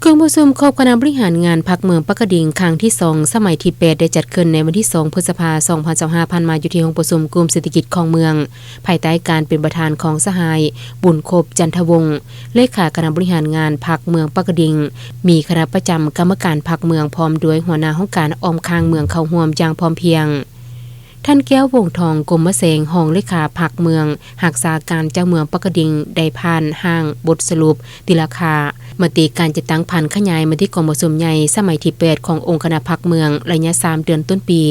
กองประชุมครบคณะบริหารงานพรรคเมืองปากกดิ่งครั้งที่2สมัยที่8ได้จัดขึ้นในวันที่2พฤษภาคม2025ผ่านมาอยู่ที่ห้องประชุมกลุ่มเศรษฐกิจของเมืองภายใต้การเป็นประธานของสหายบุญครบจันทวงศ์เลขาคณะบริหารงานพรรคเมืองปากกดิ่งมีคณะประจำกรรมการพรรคเมืองพร้อมด้วยหัวหน้าองค์การอ้อมข้างเมืองเข้าร่วมอย่างพร้อมเพรียงท่านแก้ววงทองกรมเสงห้องเลขาพรรคเมืองหักษาการเจ้าเมืองปากกดิ่งได้ผ่านห้างบทสรุปติราคามติการจัดตั้งพันขยายมาที่กองประชุมใหญ่สมัยที่8ขององค์คณะพรรคเมืองระยะ3เดือนต้นปี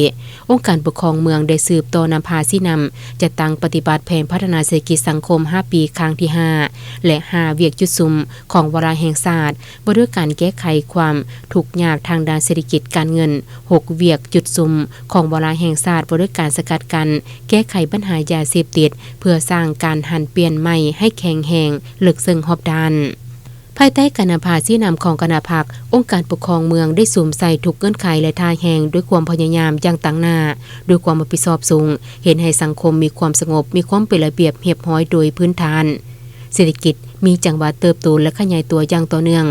องค์การปกครองเมืองได้สืบต่อนำพาซี่นำจัดตั้งปฏิบัติแผนพัฒนาเศรษฐกิจสังคม5ปีครั้งที่5และ5เวียกจุดซุ่มของวาระแห่งชาติบ่ด้วยการแก้ไขความทุกข์ยากทางด้านเศรษฐกิจการเงิน6เวียกจุดซุ่มของวาระแห่งชาติบ่ด้วยการสกัดกั้นแก้ไขปัญหายาเสพติดเพื่อสร้างการหันเปลี่ยนใหม่ให้แข็งแรงลึกซึ้งรอบด้านภายใต้การนำพาชี้นำของคณะพรรคองค์การปกครองเมืองได้สวมใส่ทุกเงื่อนไขและท่าแห่งด้วยความพยายามอย่างตั้งหน้าด้วยความรับผิดชอบสูงเห็นให้สังคมมีความสงบมีความเป็นระเบียบเรียบร้อยโดยพื้นฐานเศรษฐกิจมีจังหวะเติบโตและขยายตัวอย่างต่อเนื่อง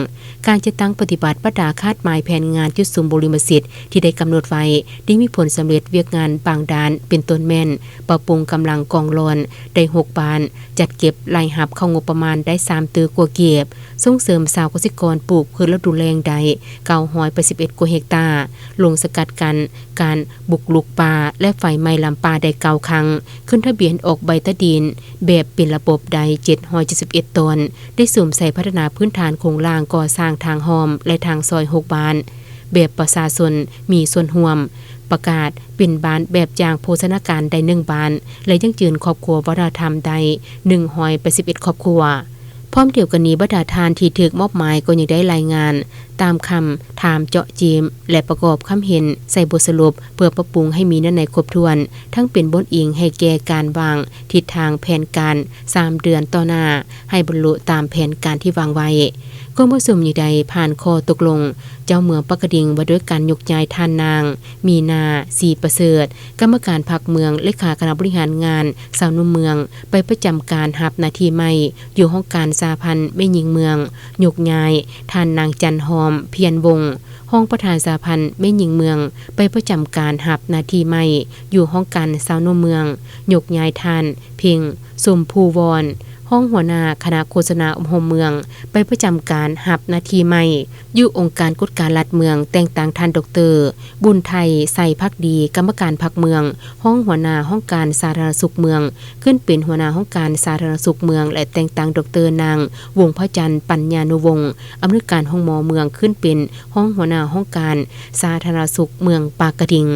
การจัดตั้งปฏิบัติประดาคาดหมายแผนงานจุดซุมบริมสิทธิ์ที่ได้กำหนดไว้ได้มีผลสำเร็จเวียกงานบางด้านเป็นต้นแม่นปรับปรุงกำลังกองรอนได้6บานจัดเก็บรายหับเข้างบประมาณได้3ตื้อกว่าเก็บส่งเสริมชาวเกษตรกรปลูกพืชฤดูแล้งได้981กว่าเฮกตาร์ลงสกัดกันการบุกรุกป่าและไฟไหม้ลำป่าได้9ครั้งขึ้นทะเบียนออกใบตะดินแบบเป็นระบบได้771ตนได้สวมใส่พัฒนาพื้นฐานโครงล่างก่อสร้างทางหอมและทางซอย6บานแบบประชาชนมีส่วนร่วมประกาศเป็นบ้านแบบอย่างโภชนาการได้1บ้านและยังจืนครอบครัววัฒนธรรมได้181ครอบครัวพร้อมเดียวกันนี้บรรดาทานที่ถูกมอบหมายก็ยังได้รายงานตามคำถามเจาะจีมและประกอบคำเห็นใส่บทสรุปเพื่อปรับปรุงให้มีในครบถ้วนทั้งเป็นบทอิงให้แก่การวางทิศทางแผนการ3เดือนต่อหน้าให้บรรลุตามแผนการที่วางไว้กองประชุมอยู่ใดผ่านข้อตกลงเจ้าเมืองปากกดิ่งว่าด้วยการยกย้ายท่านนางมีนาสีประเสริฐกรรมการพรรคเมืองเลขาคณะบริหารงานสาวนุ่มเมืองไปประจำการรับหน้าที่ใหม่อยู่ห้องการสาพันธ์แม่หญิงเมืองยกย้ายท่านนางจันหอมเพียรวงศ์ห้องประธานสาพันธ์แม่หญิงเมืองไปประจำการรับหน้าที่ใหม่อยู่ห้องการสาวนุ่มเมืองยกย้ายท่านเพียงสมภูวรห้องหัวหน้าคณะโฆษณาอมหมเมืองไปประจำการรับหน้าที่ใหม่อยู่องค์การกฎการรัฐเมืองแต่งตั้งท่านดร.บุญไทยใส่ภักดีกรรมการพรรคเมืองห้องหัวหน้าห้องการสาธารณสุขเมืองขึ้นเป็นหัวหน้าห้องการสาธารณสุขเมืองและแต่งตั้งดร.นางวงศ์พระจันทร์ปัญญานุวงศ์อำนวยการห้องหมอเมืองขึ้นเป็นห้องหัวหน้าห้องการสาธารณสุขเมืองปากกดิ่ง